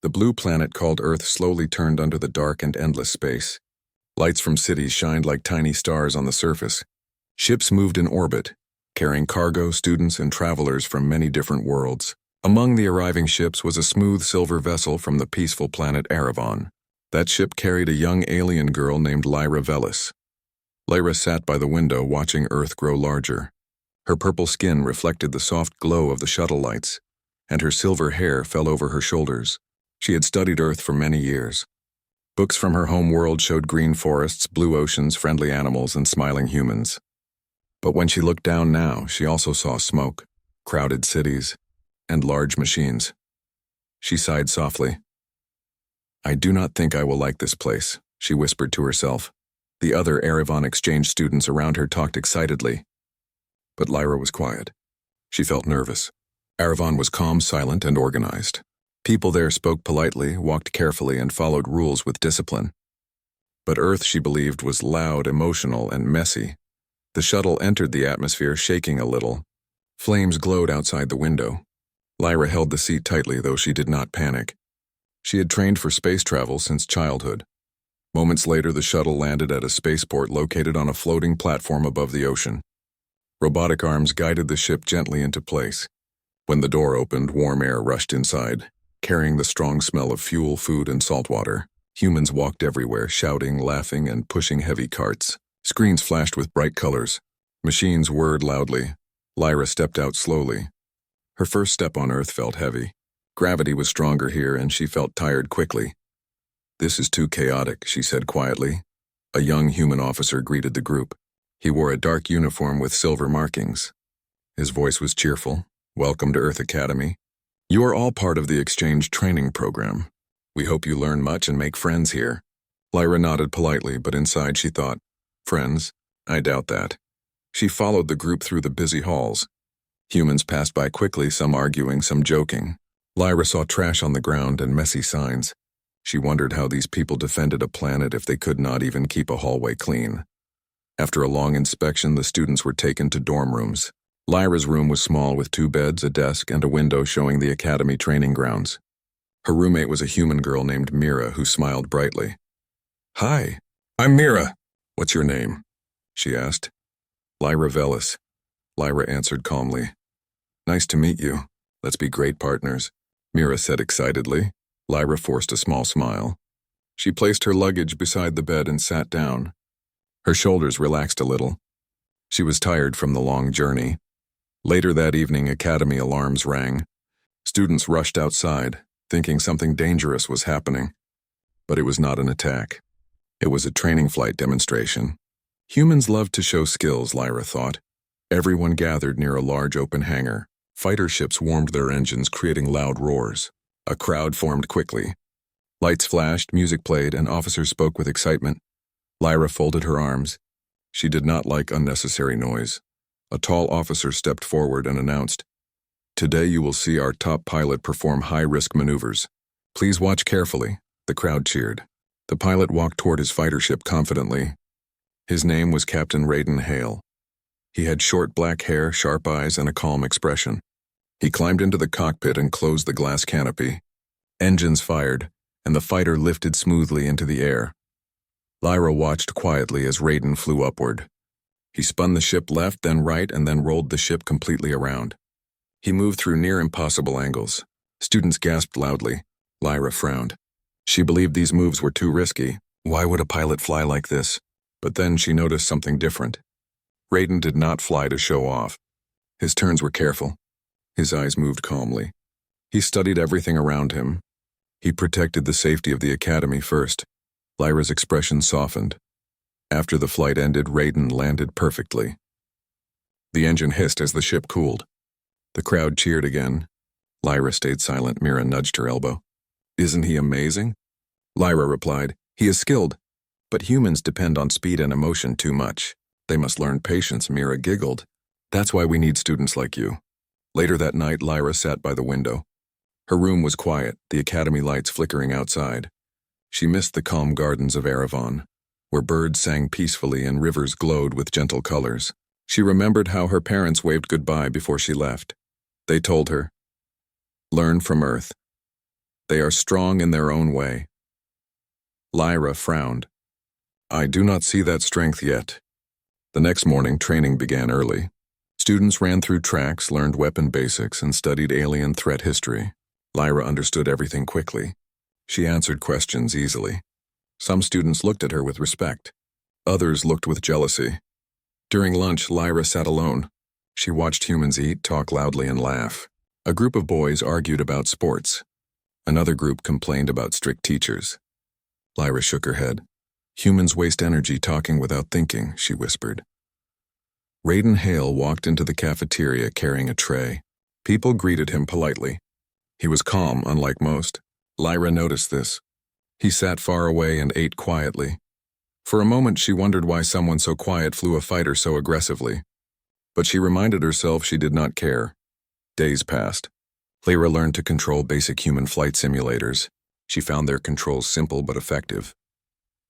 The blue planet called Earth slowly turned under the dark and endless space. Lights from cities shined like tiny stars on the surface. Ships moved in orbit, carrying cargo, students, and travelers from many different worlds. Among the arriving ships was a smooth silver vessel from the peaceful planet Erevan. That ship carried a young alien girl named Lyra Velis. Lyra sat by the window watching Earth grow larger. Her purple skin reflected the soft glow of the shuttle lights, and her silver hair fell over her shoulders. She had studied Earth for many years. Books from her home world showed green forests, blue oceans, friendly animals, and smiling humans. But when she looked down now, she also saw smoke, crowded cities, and large machines. She sighed softly. "I do not think I will like this place," she whispered to herself. The other Erevan exchange students around her talked excitedly. But Lyra was quiet. She felt nervous. Erevan was calm, silent, and organized. People there spoke politely, walked carefully, and followed rules with discipline. But Earth, she believed, was loud, emotional, and messy. The shuttle entered the atmosphere, shaking a little. Flames glowed outside the window. Lyra held the seat tightly, though she did not panic. She had trained for space travel since childhood. Moments later, the shuttle landed at a spaceport located on a floating platform above the ocean. Robotic arms guided the ship gently into place. When the door opened, warm air rushed inside, carrying the strong smell of fuel, food, and salt water. Humans walked everywhere, shouting, laughing, and pushing heavy carts. Screens flashed with bright colors. Machines whirred loudly. Lyra stepped out slowly. Her first step on Earth felt heavy. Gravity was stronger here, and she felt tired quickly. "This is too chaotic," she said quietly. A young human officer greeted the group. He wore a dark uniform with silver markings. His voice was cheerful. "Welcome to Earth Academy. You are all part of the exchange training program. We hope you learn much and make friends here." Lyra nodded politely, but inside she thought, "Friends? I doubt that." She followed the group through the busy halls. Humans passed by quickly, some arguing, some joking. Lyra saw trash on the ground and messy signs. She wondered how these people defended a planet if they could not even keep a hallway clean. After a long inspection, the students were taken to dorm rooms. Lyra's room was small, with 2 beds, a desk, and a window showing the academy training grounds. Her roommate was a human girl named Mira, who smiled brightly. "Hi, I'm Mira. What's your name?" she asked. "Lyra Velis," Lyra answered calmly. "Nice to meet you. Let's be great partners," Mira said excitedly. Lyra forced a small smile. She placed her luggage beside the bed and sat down. Her shoulders relaxed a little. She was tired from the long journey. Later that evening, academy alarms rang. Students rushed outside, thinking something dangerous was happening. But it was not an attack. It was a training flight demonstration. Humans loved to show skills, Lyra thought. Everyone gathered near a large open hangar. Fighter ships warmed their engines, creating loud roars. A crowd formed quickly. Lights flashed, music played, and officers spoke with excitement. Lyra folded her arms. She did not like unnecessary noise. A tall officer stepped forward and announced, "Today you will see our top pilot perform high-risk maneuvers. Please watch carefully." The crowd cheered. The pilot walked toward his fighter ship confidently. His name was Captain Raiden Hale. He had short black hair, sharp eyes, and a calm expression. He climbed into the cockpit and closed the glass canopy. Engines fired, and the fighter lifted smoothly into the air. Lyra watched quietly as Raiden flew upward. He spun the ship left, then right, and then rolled the ship completely around. He moved through near impossible angles. Students gasped loudly. Lyra frowned. She believed these moves were too risky. Why would a pilot fly like this? But then she noticed something different. Raiden did not fly to show off. His turns were careful. His eyes moved calmly. He studied everything around him. He protected the safety of the academy first. Lyra's expression softened. After the flight ended, Raiden landed perfectly. The engine hissed as the ship cooled. The crowd cheered again. Lyra stayed silent. Mira nudged her elbow. "Isn't he amazing?" Lyra replied, "He is skilled, but humans depend on speed and emotion too much. They must learn patience." Mira giggled. "That's why we need students like you." Later that night, Lyra sat by the window. Her room was quiet, the academy lights flickering outside. She missed the calm gardens of Erevan, where birds sang peacefully and rivers glowed with gentle colors. She remembered how her parents waved goodbye before she left. They told her, "Learn from Earth. They are strong in their own way. Lyra frowned. I do not see that strength yet. The next morning, training began early. Students ran through tracks, learned weapon basics, and studied alien threat history. Lyra understood everything quickly. She answered questions easily. Some students looked at her with respect. Others looked with jealousy. During lunch, Lyra sat alone. She watched humans eat, talk loudly, and laugh. A group of boys argued about sports. Another group complained about strict teachers. Lyra shook her head. Humans waste energy talking without thinking, she whispered. Raiden Hale walked into the cafeteria carrying a tray. People greeted him politely. He was calm, unlike most. Lyra noticed this. He sat far away and ate quietly. For a moment, she wondered why someone so quiet flew a fighter so aggressively. But she reminded herself she did not care. Days passed. Lyra learned to control basic human flight simulators. She found their controls simple but effective.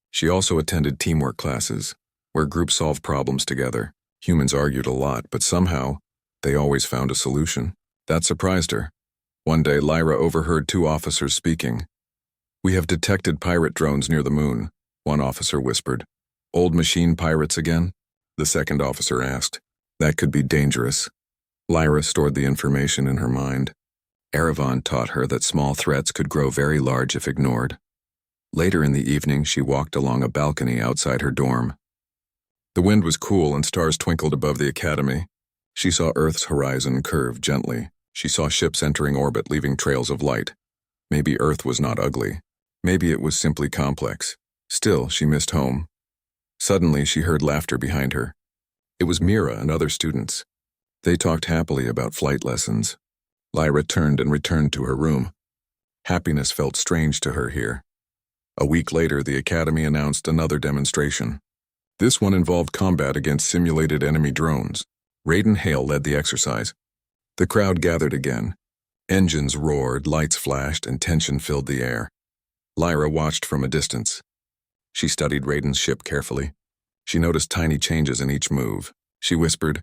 She also attended teamwork classes, where groups solved problems together. Humans argued a lot, but somehow, they always found a solution. That surprised her. One day, Lyra overheard two officers speaking. We have detected pirate drones near the moon, one officer whispered. Old machine pirates again? The second officer asked. That could be dangerous. Lyra stored the information in her mind. Erevan taught her that small threats could grow very large if ignored. Later in the evening, she walked along a balcony outside her dorm. The wind was cool and stars twinkled above the academy. She saw Earth's horizon curve gently. She saw ships entering orbit, leaving trails of light. Maybe Earth was not ugly. Maybe it was simply complex. Still, she missed home. Suddenly, she heard laughter behind her. It was Mira and other students. They talked happily about flight lessons. Lyra turned and returned to her room. Happiness felt strange to her here. A week later, the academy announced another demonstration. This one involved combat against simulated enemy drones. Raiden Hale led the exercise. The crowd gathered again. Engines roared, lights flashed, and tension filled the air. Lyra watched from a distance. She studied Raiden's ship carefully. She noticed tiny changes in each move. She whispered,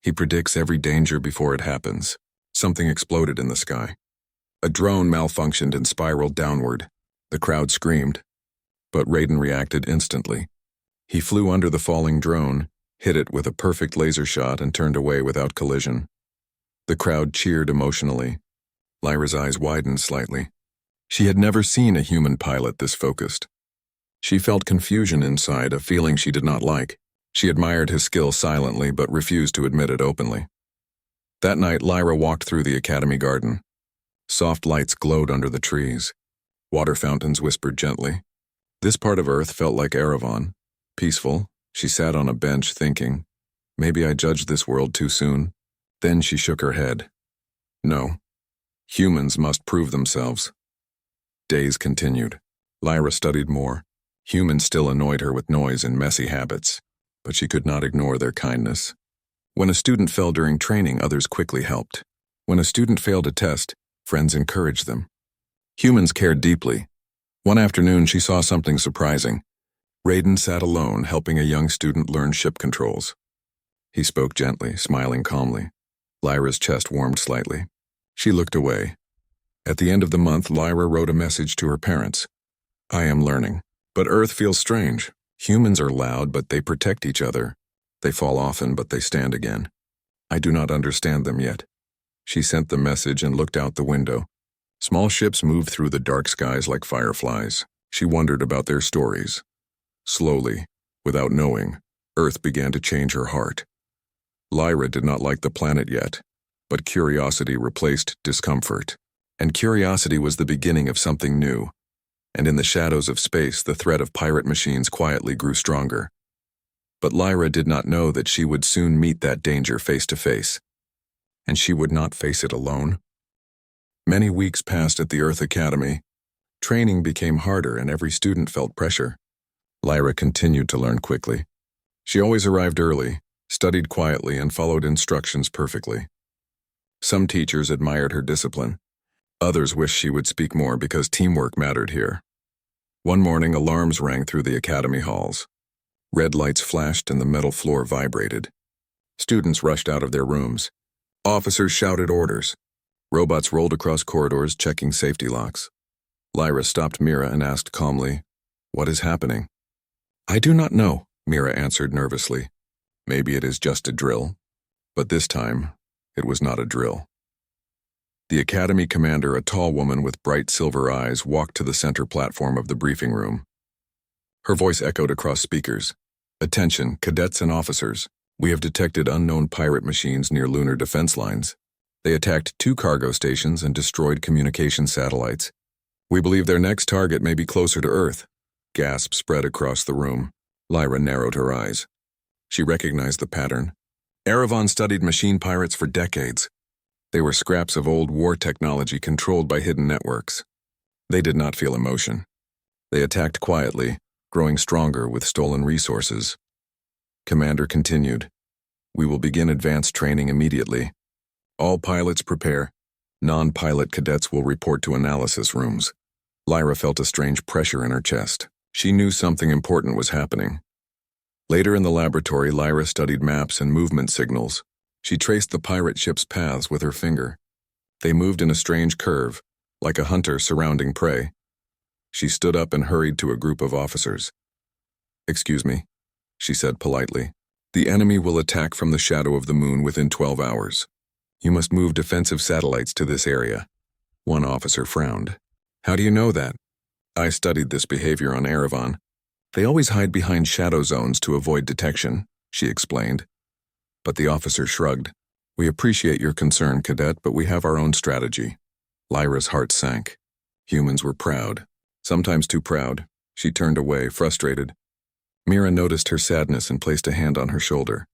He predicts every danger before it happens. Something exploded in the sky. A drone malfunctioned and spiraled downward. The crowd screamed. But Raiden reacted instantly. He flew under the falling drone, hit it with a perfect laser shot, and turned away without collision. The crowd cheered emotionally. Lyra's eyes widened slightly. She had never seen a human pilot this focused. She felt confusion inside, a feeling she did not like. She admired his skill silently but refused to admit it openly. That night, Lyra walked through the academy garden. Soft lights glowed under the trees. Water fountains whispered gently. This part of Earth felt like Erevan. Peaceful, she sat on a bench thinking, maybe I judged this world too soon. Then she shook her head. No. Humans must prove themselves. Days continued. Lyra studied more. Humans still annoyed her with noise and messy habits, but she could not ignore their kindness. When a student fell during training, others quickly helped. When a student failed a test, friends encouraged them. Humans cared deeply. One afternoon, she saw something surprising. Raiden sat alone, helping a young student learn ship controls. He spoke gently, smiling calmly. Lyra's chest warmed slightly. She looked away. At the end of the month, Lyra wrote a message to her parents. I am learning. But Earth feels strange. Humans are loud, but they protect each other. They fall often, but they stand again. I do not understand them yet. She sent the message and looked out the window. Small ships moved through the dark skies like fireflies. She wondered about their stories. Slowly, without knowing, Earth began to change her heart. Lyra did not like the planet yet, but curiosity replaced discomfort. And curiosity was the beginning of something new. And in the shadows of space, the threat of pirate machines quietly grew stronger. But Lyra did not know that she would soon meet that danger face to face. And she would not face it alone. Many weeks passed at the Earth Academy. Training became harder and every student felt pressure. Lyra continued to learn quickly. She always arrived early, studied quietly, and followed instructions perfectly. Some teachers admired her discipline. Others wished she would speak more because teamwork mattered here. One morning, alarms rang through the academy halls. Red lights flashed and the metal floor vibrated. Students rushed out of their rooms. Officers shouted orders. Robots rolled across corridors, checking safety locks. Lyra stopped Mira and asked calmly, "What is happening?" "I do not know," Mira answered nervously. "Maybe it is just a drill." But this time, it was not a drill. The academy commander, a tall woman with bright silver eyes, walked to the center platform of the briefing room. Her voice echoed across speakers. "Attention, cadets and officers. We have detected unknown pirate machines near lunar defense lines. They attacked 2 cargo stations and destroyed communication satellites. We believe their next target may be closer to Earth." Gasps spread across the room. Lyra narrowed her eyes. She recognized the pattern. Erevan studied machine pirates for decades. They were scraps of old war technology controlled by hidden networks. They did not feel emotion. They attacked quietly, growing stronger with stolen resources. Commander continued, "We will begin advanced training immediately. All pilots prepare. Non-pilot cadets will report to analysis rooms." Lyra felt a strange pressure in her chest. She knew something important was happening. Later in the laboratory, Lyra studied maps and movement signals. She traced the pirate ship's paths with her finger. They moved in a strange curve, like a hunter surrounding prey. She stood up and hurried to a group of officers. "Excuse me," she said politely. "The enemy will attack from the shadow of the moon within 12 hours. You must move defensive satellites to this area." One officer frowned. "How do you know that?" "I studied this behavior on Erevan. They always hide behind shadow zones to avoid detection," she explained. But the officer shrugged. "We appreciate your concern, cadet, but we have our own strategy." Lyra's heart sank. Humans were proud. Sometimes too proud. She turned away, frustrated. Mira noticed her sadness and placed a hand on her shoulder.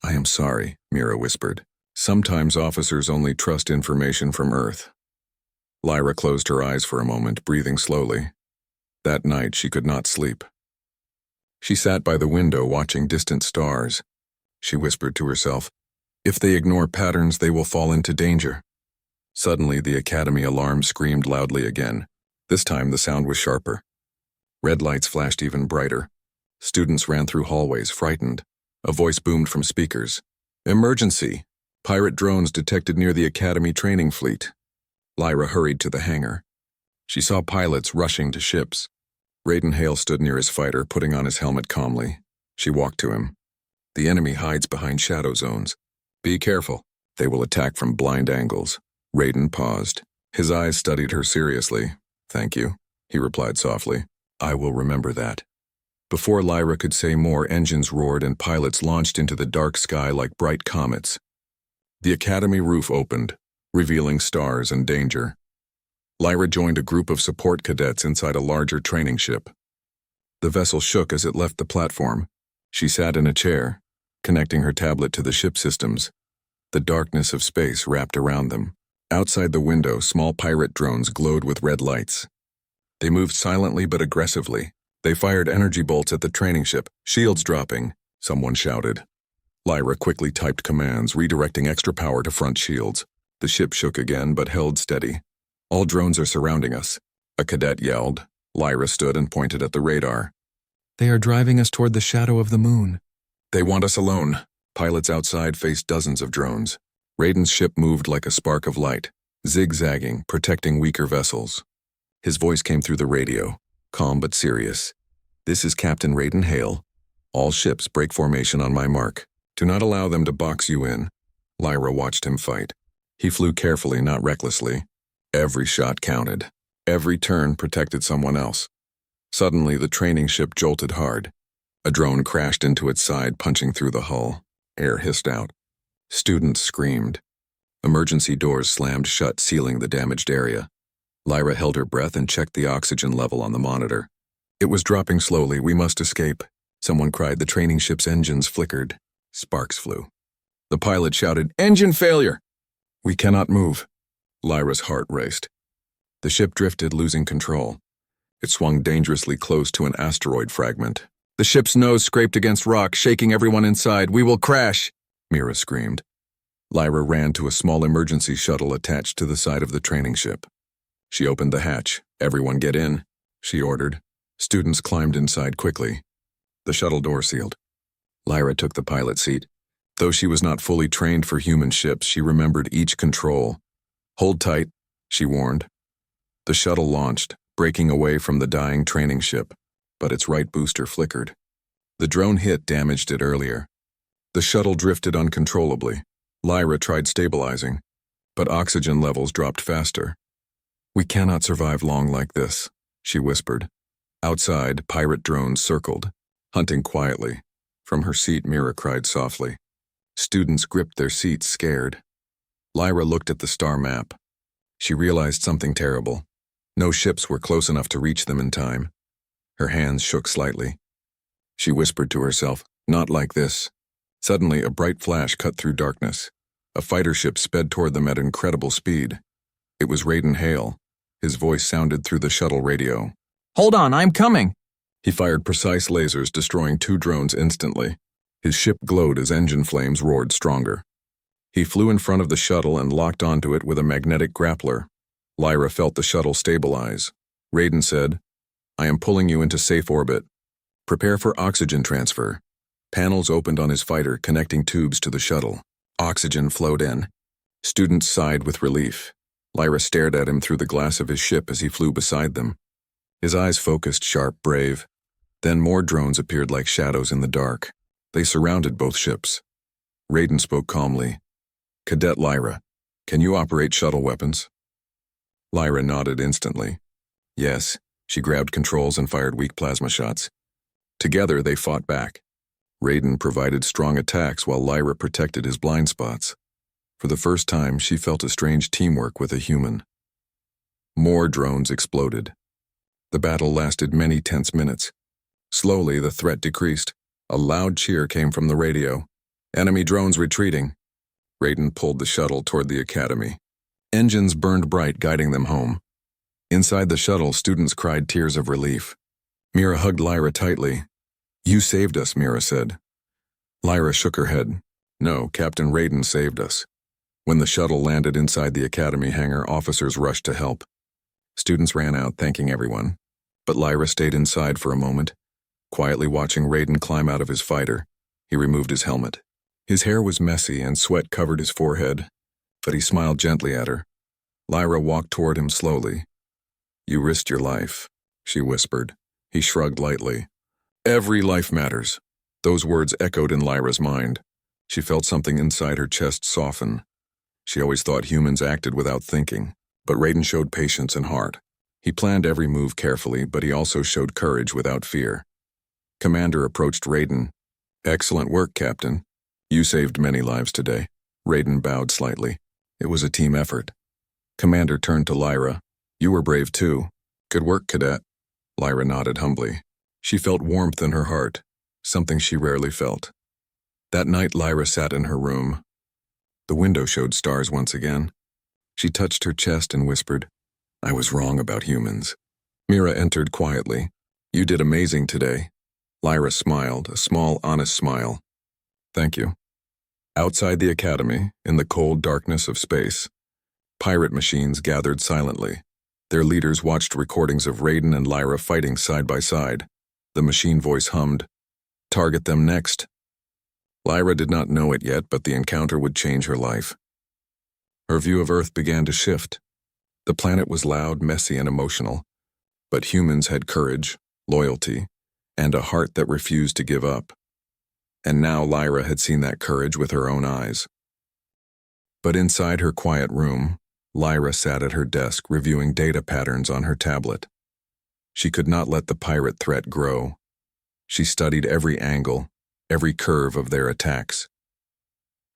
"I am sorry," Mira whispered. "Sometimes officers only trust information from Earth." Lyra closed her eyes for a moment, breathing slowly. That night she could not sleep. She sat by the window watching distant stars. She whispered to herself, "If they ignore patterns, they will fall into danger." Suddenly, the academy alarm screamed loudly again. This time, the sound was sharper. Red lights flashed even brighter. Students ran through hallways, frightened. A voice boomed from speakers. "Emergency! Pirate drones detected near the academy training fleet." Lyra hurried to the hangar. She saw pilots rushing to ships. Raiden Hale stood near his fighter, putting on his helmet calmly. She walked to him. "The enemy hides behind shadow zones. Be careful. They will attack from blind angles." Raiden paused. His eyes studied her seriously. "Thank you," he replied softly. "I will remember that." Before Lyra could say more, engines roared and pilots launched into the dark sky like bright comets. The academy roof opened, revealing stars and danger. Lyra joined a group of support cadets inside a larger training ship. The vessel shook as it left the platform. She sat in a chair, connecting her tablet to the ship systems. The darkness of space wrapped around them. Outside the window, small pirate drones glowed with red lights. They moved silently but aggressively. They fired energy bolts at the training ship. "Shields dropping," someone shouted. Lyra quickly typed commands, redirecting extra power to front shields. The ship shook again but held steady. "All drones are surrounding us," a cadet yelled. Lyra stood and pointed at the radar. "They are driving us toward the shadow of the moon." "They want us alone." Pilots outside faced dozens of drones. Raiden's ship moved like a spark of light, zigzagging, protecting weaker vessels. His voice came through the radio, calm but serious. "This is Captain Raiden Hale. All ships break formation on my mark. Do not allow them to box you in." Lyra watched him fight. He flew carefully, not recklessly. Every shot counted. Every turn protected someone else. Suddenly, the training ship jolted hard. A drone crashed into its side, punching through the hull. Air hissed out. Students screamed. Emergency doors slammed shut, sealing the damaged area. Lyra held her breath and checked the oxygen level on the monitor. It was dropping slowly. "We must escape." Someone cried. The training ship's engines flickered. Sparks flew. The pilot shouted, "Engine failure!" "We cannot move." Lyra's heart raced. The ship drifted, losing control. It swung dangerously close to an asteroid fragment. The ship's nose scraped against rock, shaking everyone inside. "We will crash!" Mira screamed. Lyra ran to a small emergency shuttle attached to the side of the training ship. She opened the hatch. "Everyone get in," she ordered. Students climbed inside quickly. The shuttle door sealed. Lyra took the pilot seat. Though she was not fully trained for human ships, she remembered each control. "Hold tight," she warned. The shuttle launched, breaking away from the dying training ship, but its right booster flickered. The drone hit damaged it earlier. The shuttle drifted uncontrollably. Lyra tried stabilizing, but oxygen levels dropped faster. "We cannot survive long like this," she whispered. Outside, pirate drones circled, hunting quietly. From her seat, Mira cried softly. Students gripped their seats, scared. Lyra looked at the star map. She realized something terrible. No ships were close enough to reach them in time. Her hands shook slightly. She whispered to herself, "Not like this." Suddenly, a bright flash cut through darkness. A fighter ship sped toward them at incredible speed. It was Raiden Hale. His voice sounded through the shuttle radio. "Hold on, I'm coming!" He fired precise lasers, destroying 2 drones instantly. His ship glowed as engine flames roared stronger. He flew in front of the shuttle and locked onto it with a magnetic grappler. Lyra felt the shuttle stabilize. Raiden said, "I am pulling you into safe orbit. Prepare for oxygen transfer." Panels opened on his fighter, connecting tubes to the shuttle. Oxygen flowed in. Students sighed with relief. Lyra stared at him through the glass of his ship as he flew beside them. His eyes focused, sharp, brave. Then more drones appeared like shadows in the dark. They surrounded both ships. Raiden spoke calmly. "Cadet Lyra, can you operate shuttle weapons?" Lyra nodded instantly. Yes, she grabbed controls and fired weak plasma shots. Together, they fought back. Raiden provided strong attacks while Lyra protected his blind spots. For the first time, she felt a strange teamwork with a human. More drones exploded. The battle lasted many tense minutes. Slowly, the threat decreased. A loud cheer came from the radio. "Enemy drones retreating." Raiden pulled the shuttle toward the academy. Engines burned bright, guiding them home. Inside the shuttle, students cried tears of relief. Mira hugged Lyra tightly. "You saved us," Mira said. Lyra shook her head. "No, Captain Raiden saved us." When the shuttle landed inside the academy hangar, officers rushed to help. Students ran out, thanking everyone. But Lyra stayed inside for a moment, quietly watching Raiden climb out of his fighter. He removed his helmet. His hair was messy and sweat covered his forehead, but he smiled gently at her. Lyra walked toward him slowly. "You risked your life," she whispered. He shrugged lightly. "Every life matters." Those words echoed in Lyra's mind. She felt something inside her chest soften. She always thought humans acted without thinking, but Raiden showed patience and heart. He planned every move carefully, but he also showed courage without fear. Commander approached Raiden. "Excellent work, Captain. You saved many lives today." Raiden bowed slightly. It was a team effort. Commander turned to Lyra. "You were brave too. Good work, Cadet." Lyra nodded humbly. She felt warmth in her heart, something she rarely felt. That night, Lyra sat in her room. The window showed stars once again. She touched her chest and whispered, "I was wrong about humans." Mira entered quietly. "You did amazing today." Lyra smiled, a small, honest smile. "Thank you." Outside the academy, in the cold darkness of space, pirate machines gathered silently. Their leaders watched recordings of Raiden and Lyra fighting side by side. The machine voice hummed, "Target them next." Lyra did not know it yet, but the encounter would change her life. Her view of Earth began to shift. The planet was loud, messy, and emotional, but humans had courage, loyalty, and a heart that refused to give up. And now Lyra had seen that courage with her own eyes. But inside her quiet room, Lyra sat at her desk reviewing data patterns on her tablet. She could not let the pirate threat grow. She studied every angle, every curve of their attacks.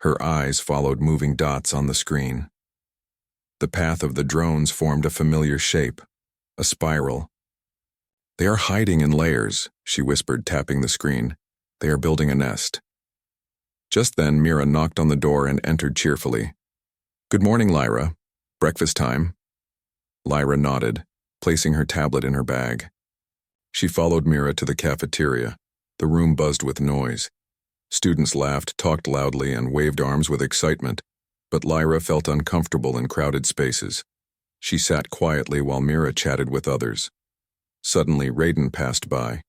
Her eyes followed moving dots on the screen. The path of the drones formed a familiar shape, a spiral. "They are hiding in layers," she whispered, tapping the screen. "They are building a nest." Just then, Mira knocked on the door and entered cheerfully. "Good morning, Lyra. Breakfast time?" Lyra nodded, placing her tablet in her bag. She followed Mira to the cafeteria. The room buzzed with noise. Students laughed, talked loudly, and waved arms with excitement, but Lyra felt uncomfortable in crowded spaces. She sat quietly while Mira chatted with others. Suddenly, Raiden passed by.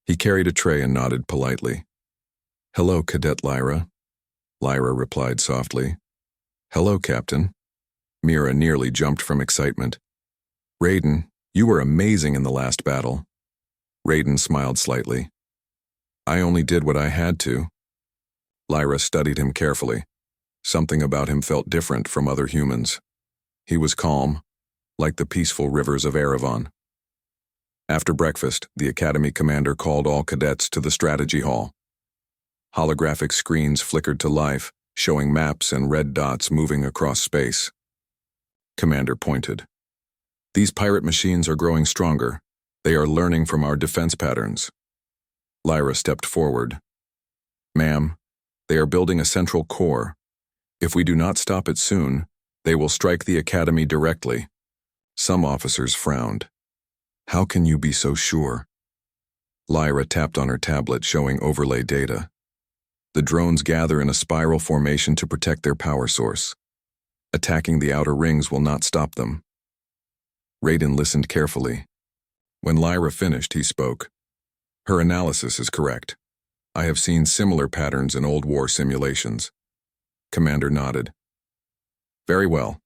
He carried a tray and nodded politely. "Hello, Cadet Lyra." Lyra replied softly. "Hello, Captain." Mira nearly jumped from excitement. "Raiden, You were amazing in the last battle. Raiden smiled slightly. I only did what I had to. Lyra studied him carefully. Something about him felt different from other humans. He was calm, like the peaceful rivers of Erevan. After breakfast, the Academy commander called all cadets to the strategy hall. Holographic screens flickered to life, showing maps and red dots moving across space. Commander pointed. These pirate machines are growing stronger. They are learning from our defense patterns. Lyra stepped forward. Ma'am, they are building a central core. If we do not stop it soon, they will strike the Academy directly. Some officers frowned. How can you be so sure? Lyra tapped on her tablet showing overlay data. The drones gather in a spiral formation to protect their power source. Attacking the outer rings will not stop them. Raiden listened carefully. When Lyra finished, he spoke. Her analysis is correct. I have seen similar patterns in old war simulations. Commander nodded. Very well.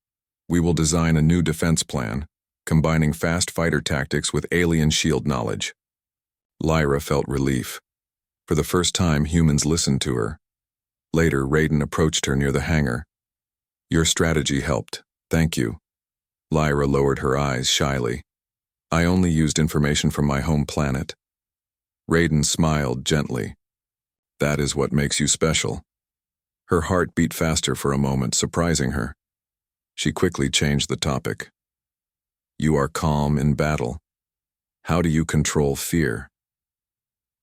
We will design a new defense plan, combining fast fighter tactics with alien shield knowledge. Lyra felt relief. For the first time, humans listened to her. Later, Raiden approached her near the hangar. Your strategy helped. Thank you. Lyra lowered her eyes shyly. I only used information from my home planet. Raiden smiled gently. That is what makes you special. Her heart beat faster for a moment, surprising her. She quickly changed the topic. You are calm in battle. How do you control fear?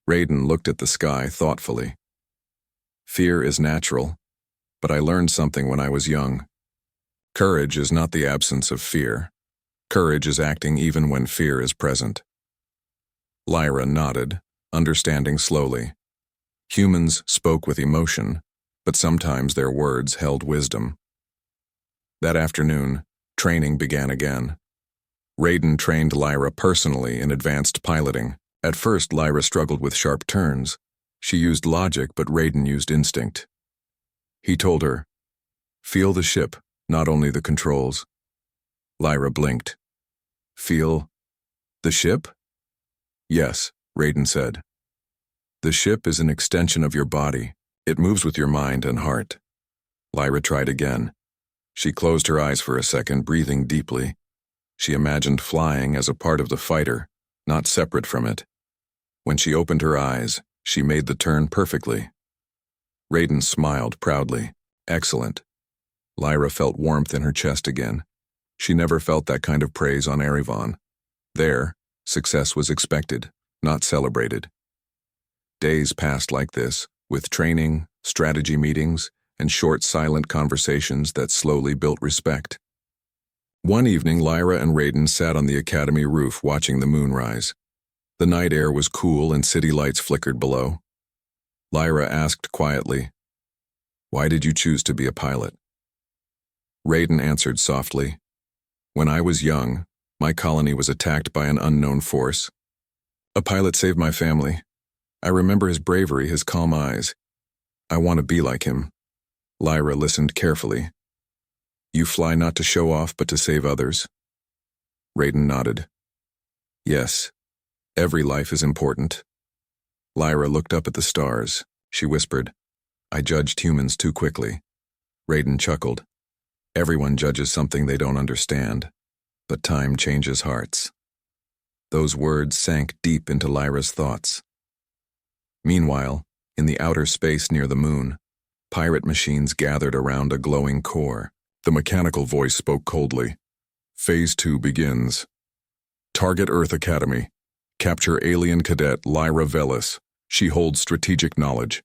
Raiden looked at the sky thoughtfully. Fear is natural, but I learned something when I was young. Courage is not the absence of fear. Courage is acting even when fear is present. Lyra nodded, understanding slowly. Humans spoke with emotion, but sometimes their words held wisdom. That afternoon, training began again. Raiden trained Lyra personally in advanced piloting. At first, Lyra struggled with sharp turns. She used logic, but Raiden used instinct. He told her, feel the ship, not only the controls. Lyra blinked. Feel the ship? Yes, Raiden said. The ship is an extension of your body. It moves with your mind and heart. Lyra tried again. She closed her eyes for a second, breathing deeply. She imagined flying as a part of the fighter, not separate from it. When she opened her eyes, she made the turn perfectly. Raiden smiled proudly. Excellent. Lyra felt warmth in her chest again. She never felt that kind of praise on Erevan. There, success was expected, not celebrated. Days passed like this, with training, strategy meetings, and short silent conversations that slowly built respect. One evening, Lyra and Raiden sat on the academy roof watching the moon rise. The night air was cool and city lights flickered below. Lyra asked quietly, "Why did you choose to be a pilot?" Raiden answered softly, "When I was young, my colony was attacked by an unknown force. A pilot saved my family. I remember his bravery, his calm eyes. I want to be like him." Lyra listened carefully. "You fly not to show off, but to save others?" Raiden nodded. "Yes, every life is important." Lyra looked up at the stars. She whispered, "I judged humans too quickly." Raiden chuckled. "Everyone judges something they don't understand, but time changes hearts." Those words sank deep into Lyra's thoughts. Meanwhile, in the outer space near the moon, pirate machines gathered around a glowing core. The mechanical voice spoke coldly. "Phase 2 begins. Target Earth Academy. Capture alien cadet Lyra Velis. She holds strategic knowledge."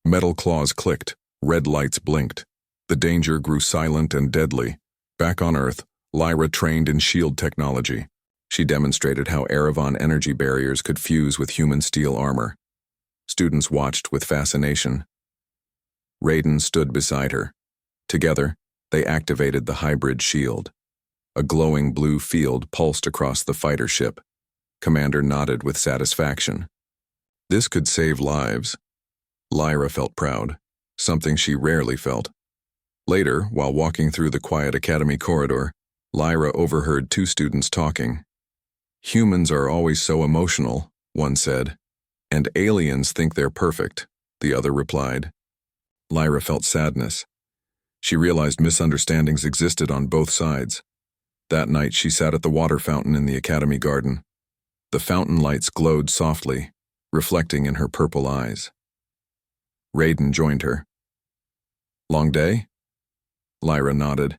Metal claws clicked. Red lights blinked. The danger grew silent and deadly. Back on Earth, Lyra trained in shield technology. She demonstrated how Erevan energy barriers could fuse with human steel armor. Students watched with fascination. Raiden stood beside her. Together, they activated the hybrid shield. A glowing blue field pulsed across the fighter ship. Commander nodded with satisfaction. This could save lives. Lyra felt proud, something she rarely felt. Later, while walking through the quiet academy corridor, Lyra overheard two students talking. Humans are always so emotional, one said. And aliens think they're perfect, the other replied. Lyra felt sadness. She realized misunderstandings existed on both sides. That night she sat at the water fountain in the academy garden. The fountain lights glowed softly, reflecting in her purple eyes. Raiden joined her. Long day? Lyra nodded.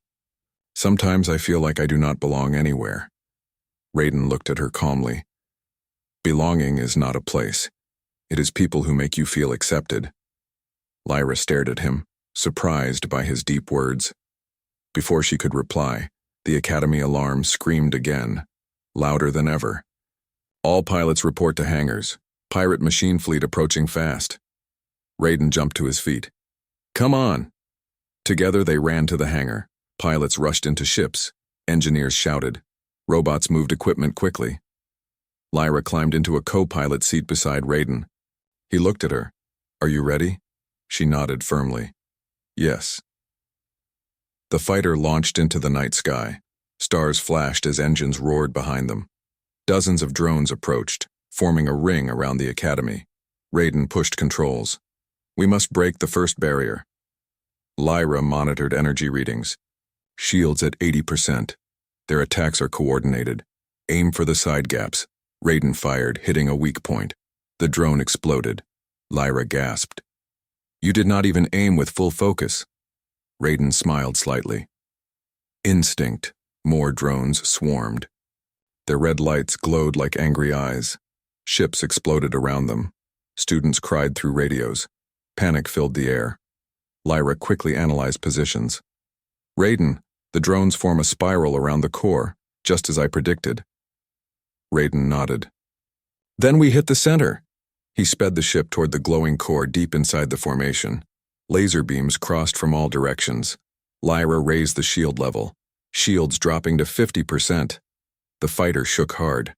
Sometimes I feel like I do not belong anywhere. Raiden looked at her calmly. Belonging is not a place. It is people who make you feel accepted. Lyra stared at him, surprised by his deep words. Before she could reply, the academy alarm screamed again, louder than ever. All pilots report to hangars. Pirate machine fleet approaching fast. Raiden jumped to his feet. Come on! Together they ran to the hangar. Pilots rushed into ships. Engineers shouted. Robots moved equipment quickly. Lyra climbed into a co-pilot seat beside Raiden. He looked at her. Are you ready? She nodded firmly. Yes. The fighter launched into the night sky. Stars flashed as engines roared behind them. Dozens of drones approached, forming a ring around the academy. Raiden pushed controls. We must break the first barrier. Lyra monitored energy readings. Shields at 80%. Their attacks are coordinated. Aim for the side gaps. Raiden fired, hitting a weak point. The drone exploded. Lyra gasped. You did not even aim with full focus. Raiden smiled slightly. Instinct. More drones swarmed. Their red lights glowed like angry eyes. Ships exploded around them. Students cried through radios. Panic filled the air. Lyra quickly analyzed positions. Raiden, the drones form a spiral around the core, just as I predicted. Raiden nodded. Then we hit the center. He sped the ship toward the glowing core deep inside the formation. Laser beams crossed from all directions. Lyra raised the shield level, shields dropping to 50%. The fighter shook hard.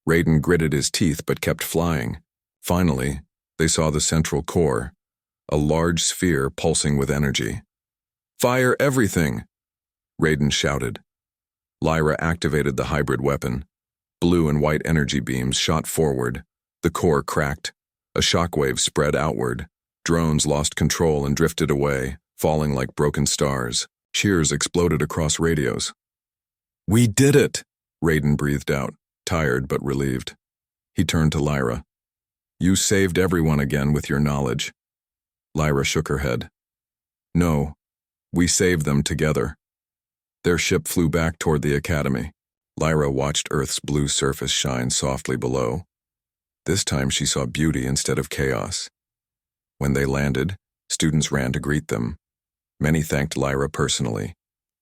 Raiden gritted his teeth but kept flying. Finally, they saw the central core, a large sphere pulsing with energy. Fire everything! Raiden shouted. Lyra activated the hybrid weapon. Blue and white energy beams shot forward. The core cracked. A shockwave spread outward. Drones lost control and drifted away, falling like broken stars. Cheers exploded across radios. We did it! Raiden breathed out, tired but relieved. He turned to Lyra. You saved everyone again with your knowledge. Lyra shook her head. No, we saved them together. Their ship flew back toward the academy. Lyra watched Earth's blue surface shine softly below. This time she saw beauty instead of chaos. When they landed, students ran to greet them. Many thanked Lyra personally.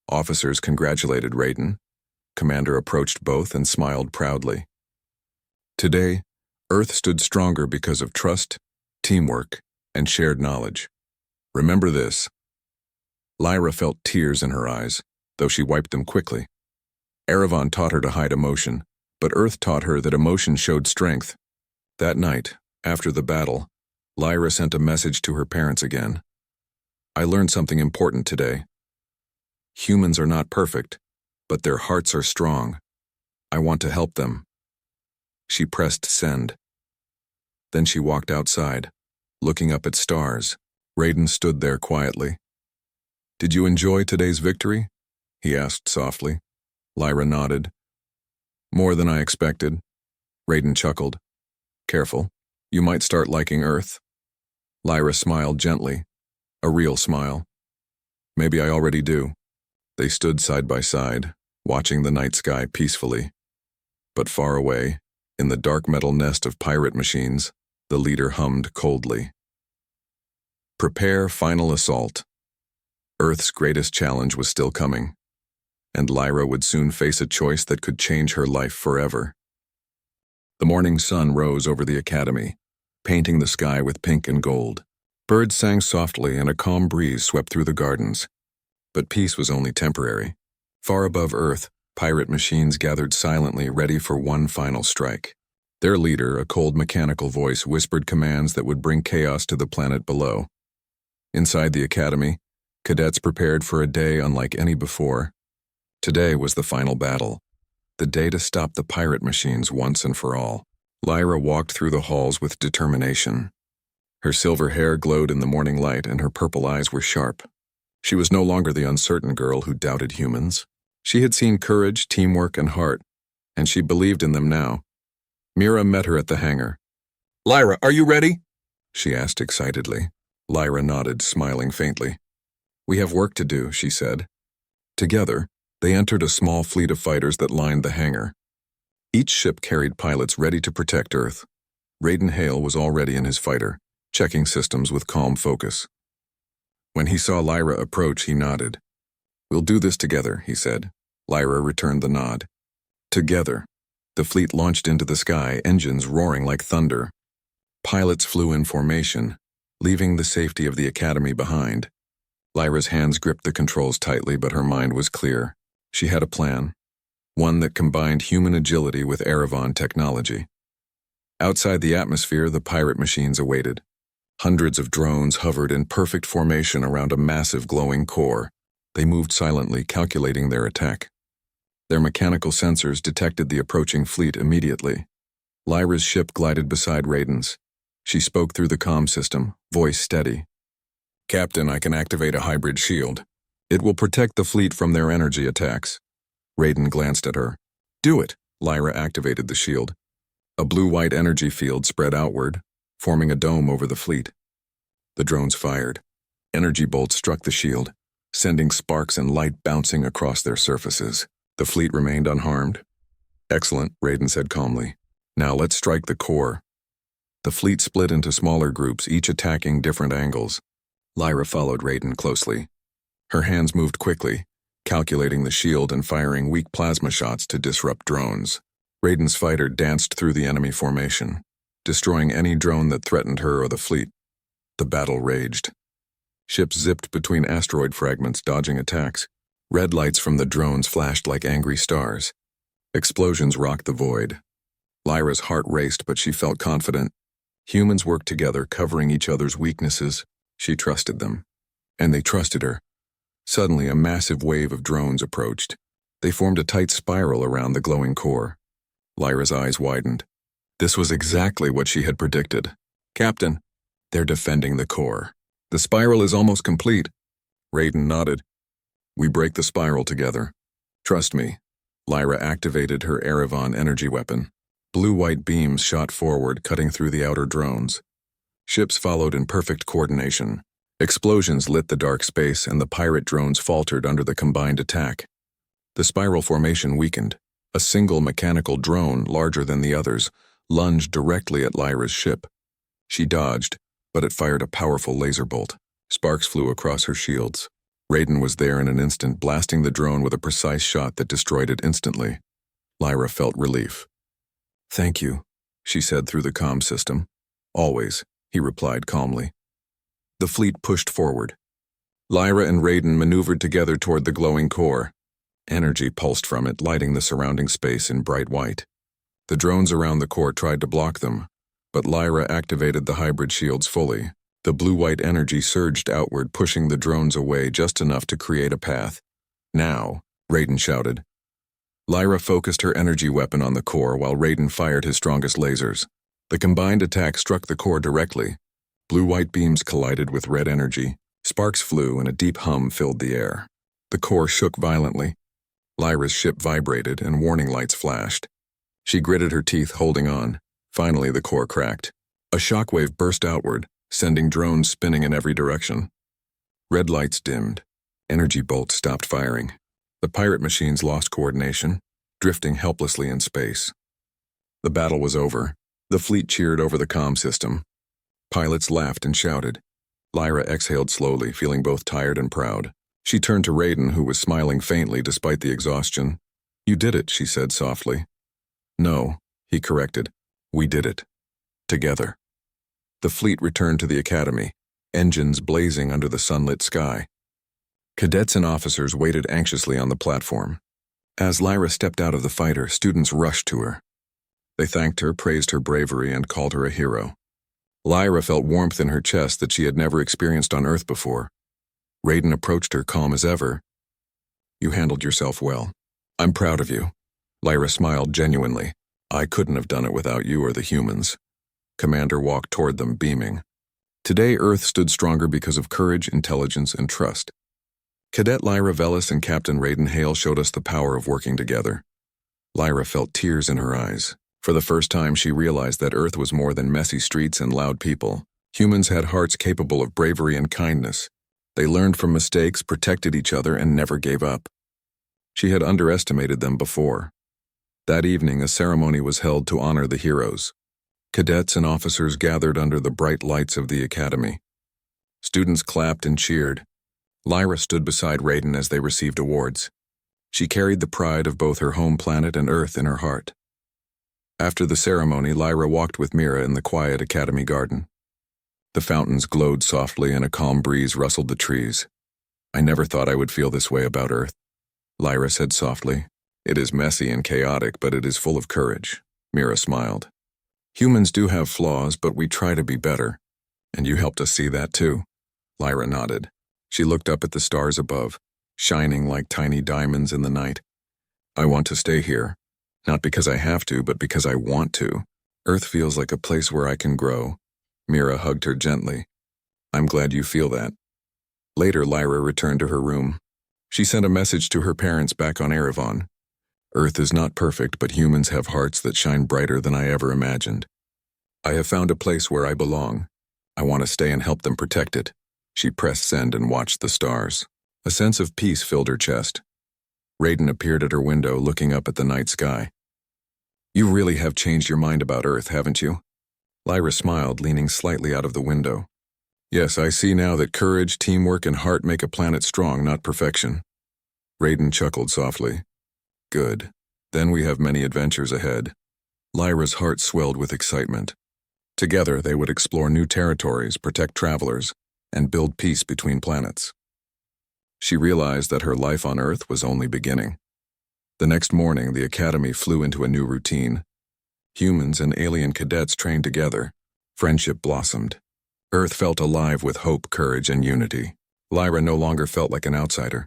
Officers congratulated Raiden. Commander approached both and smiled proudly. Today, Earth stood stronger because of trust, teamwork, and shared knowledge. Remember this. Lyra felt tears in her eyes, though she wiped them quickly. Erevan taught her to hide emotion, but Earth taught her that emotion showed strength. That night, after the battle, Lyra sent a message to her parents again. I learned something important today. Humans are not perfect, but their hearts are strong. I want to help them. She pressed send. Then she walked outside, looking up at stars. Raiden stood there quietly. Did you enjoy today's victory? He asked softly. Lyra nodded. More than I expected. Raiden chuckled. Careful, you might start liking Earth. Lyra smiled gently, a real smile. Maybe I already do. They stood side by side, watching the night sky peacefully. But far away, in the dark metal nest of pirate machines, the leader hummed coldly. Prepare final assault. Earth's greatest challenge was still coming, and Lyra would soon face a choice that could change her life forever. The morning sun rose over the academy, painting the sky with pink and gold. Birds sang softly and a calm breeze swept through the gardens. But peace was only temporary. Far above Earth, pirate machines gathered silently, ready for one final strike. Their leader, a cold mechanical voice, whispered commands that would bring chaos to the planet below. Inside the academy, cadets prepared for a day unlike any before. Today was the final battle. the day to stop the pirate machines once and for all. Lyra walked through the halls with determination. Her silver hair glowed in the morning light and her purple eyes were sharp. She was no longer the uncertain girl who doubted humans. She had seen courage, teamwork, and heart, and she believed in them now. Mira met her at the hangar. "Lyra, are you ready?" she asked excitedly. Lyra nodded, smiling faintly. "We have work to do," she said. Together, they entered a small fleet of fighters that lined the hangar. Each ship carried pilots ready to protect Earth. Raiden Hale was already in his fighter, checking systems with calm focus. When he saw Lyra approach, he nodded. "We'll do this together," he said. Lyra returned the nod. Together, the fleet launched into the sky, engines roaring like thunder. Pilots flew in formation, leaving the safety of the academy behind. Lyra's hands gripped the controls tightly, but her mind was clear. She had a plan, one that combined human agility with Erevan technology. Outside the atmosphere, the pirate machines awaited. Hundreds of drones hovered in perfect formation around a massive glowing core. They moved silently, calculating their attack. Their mechanical sensors detected the approaching fleet immediately. Lyra's ship glided beside Raiden's. She spoke through the comm system, voice steady. "Captain, I can activate a hybrid shield. It will protect the fleet from their energy attacks." Raiden glanced at her. "Do it." Lyra activated the shield. A blue-white energy field spread outward, forming a dome over the fleet. The drones fired. Energy bolts struck the shield, sending sparks and light bouncing across their surfaces. The fleet remained unharmed. "Excellent," Raiden said calmly. "Now let's strike the core." The fleet split into smaller groups, each attacking different angles. Lyra followed Raiden closely. Her hands moved quickly, calculating the shield and firing weak plasma shots to disrupt drones. Raiden's fighter danced through the enemy formation, destroying any drone that threatened her or the fleet. The battle raged. Ships zipped between asteroid fragments, dodging attacks. Red lights from the drones flashed like angry stars. Explosions rocked the void. Lyra's heart raced, but she felt confident. Humans worked together, covering each other's weaknesses. She trusted them. And they trusted her. Suddenly, a massive wave of drones approached. They formed a tight spiral around the glowing core. Lyra's eyes widened. This was exactly what she had predicted. "Captain, they're defending the core. The spiral is almost complete." Raiden nodded. "We break the spiral together. Trust me." Lyra activated her Erevan energy weapon. Blue-white beams shot forward, cutting through the outer drones. Ships followed in perfect coordination. Explosions lit the dark space, and the pirate drones faltered under the combined attack. The spiral formation weakened. A single mechanical drone, larger than the others, lunged directly at Lyra's ship. She dodged, but it fired a powerful laser bolt. Sparks flew across her shields. Raiden was there in an instant, blasting the drone with a precise shot that destroyed it instantly. Lyra felt relief. "Thank you," she said through the comm system. "Always," he replied calmly. The fleet pushed forward. Lyra and Raiden maneuvered together toward the glowing core. Energy pulsed from it, lighting the surrounding space in bright white. The drones around the core tried to block them, but Lyra activated the hybrid shields fully. The blue-white energy surged outward, pushing the drones away just enough to create a path. "Now," Raiden shouted. Lyra focused her energy weapon on the core while Raiden fired his strongest lasers. The combined attack struck the core directly. Blue-white beams collided with red energy. Sparks flew and a deep hum filled the air. The core shook violently. Lyra's ship vibrated and warning lights flashed. She gritted her teeth, holding on. Finally, the core cracked. A shockwave burst outward, sending drones spinning in every direction. Red lights dimmed. Energy bolts stopped firing. The pirate machines lost coordination, drifting helplessly in space. The battle was over. The fleet cheered over the comm system. Pilots laughed and shouted. Lyra exhaled slowly, feeling both tired and proud. She turned to Raiden, who was smiling faintly despite the exhaustion. "You did it," she said softly. "No," he corrected. "We did it. Together." The fleet returned to the academy, engines blazing under the sunlit sky. Cadets and officers waited anxiously on the platform. As Lyra stepped out of the fighter, students rushed to her. They thanked her, praised her bravery, and called her a hero. Lyra felt warmth in her chest that she had never experienced on Earth before. Raiden approached her, calm as ever. "You handled yourself well. I'm proud of you." Lyra smiled genuinely. I couldn't have done it without you or the humans. Commander walked toward them, beaming. Today, Earth stood stronger because of courage, intelligence, and trust. Cadet Lyra Velis and Captain Raiden Hale showed us the power of working together. Lyra felt tears in her eyes. For the first time, she realized that Earth was more than messy streets and loud people. Humans had hearts capable of bravery and kindness. They learned from mistakes, protected each other, and never gave up. She had underestimated them before. That evening, a ceremony was held to honor the heroes. Cadets and officers gathered under the bright lights of the academy. Students clapped and cheered. Lyra stood beside Raiden as they received awards. She carried the pride of both her home planet and Earth in her heart. After the ceremony, Lyra walked with Mira in the quiet academy garden. The fountains glowed softly and a calm breeze rustled the trees. I never thought I would feel this way about Earth, Lyra said softly. It is messy and chaotic, but it is full of courage. Mira smiled. Humans do have flaws, but we try to be better. And you helped us see that too. Lyra nodded. She looked up at the stars above, shining like tiny diamonds in the night. I want to stay here. Not because I have to, but because I want to. Earth feels like a place where I can grow. Mira hugged her gently. I'm glad you feel that. Later, Lyra returned to her room. She sent a message to her parents back on Erevan. Earth is not perfect, but humans have hearts that shine brighter than I ever imagined. I have found a place where I belong. I want to stay and help them protect it. She pressed send and watched the stars. A sense of peace filled her chest. Raiden appeared at her window, looking up at the night sky. You really have changed your mind about Earth, haven't you? Lyra smiled, leaning slightly out of the window. Yes, I see now that courage, teamwork, and heart make a planet strong, not perfection. Raiden chuckled softly. Good. Then we have many adventures ahead. Lyra's heart swelled with excitement. Together, they would explore new territories, protect travelers, and build peace between planets. She realized that her life on Earth was only beginning. The next morning, the Academy flew into a new routine. Humans and alien cadets trained together. Friendship blossomed. Earth felt alive with hope, courage, and unity. Lyra no longer felt like an outsider.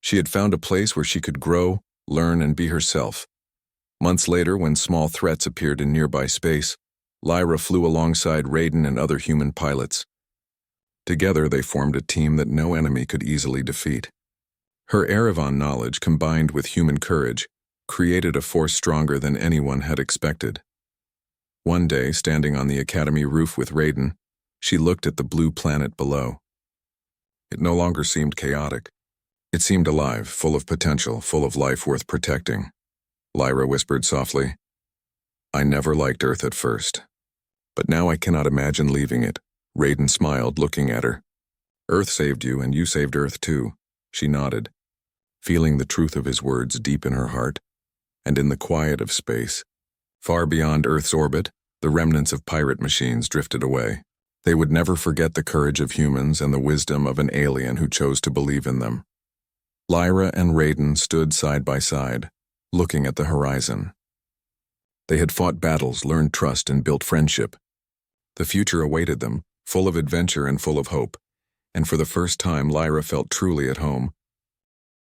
She had found a place where she could grow, learn, and be herself. Months later, when small threats appeared in nearby space, Lyra flew alongside Raiden and other human pilots. Together, they formed a team that no enemy could easily defeat. Her Erevan knowledge, combined with human courage, created a force stronger than anyone had expected. One day, standing on the Academy roof with Raiden, she looked at the blue planet below. It no longer seemed chaotic. It seemed alive, full of potential, full of life worth protecting. Lyra whispered softly, I never liked Earth at first, but now I cannot imagine leaving it. Raiden smiled, looking at her. Earth saved you, and you saved Earth too. She nodded, feeling the truth of his words deep in her heart. And in the quiet of space, far beyond Earth's orbit, the remnants of pirate machines drifted away. They would never forget the courage of humans and the wisdom of an alien who chose to believe in them. Lyra and Raiden stood side by side, looking at the horizon. They had fought battles, learned trust, and built friendship. The future awaited them, full of adventure and full of hope. And for the first time, Lyra felt truly at home,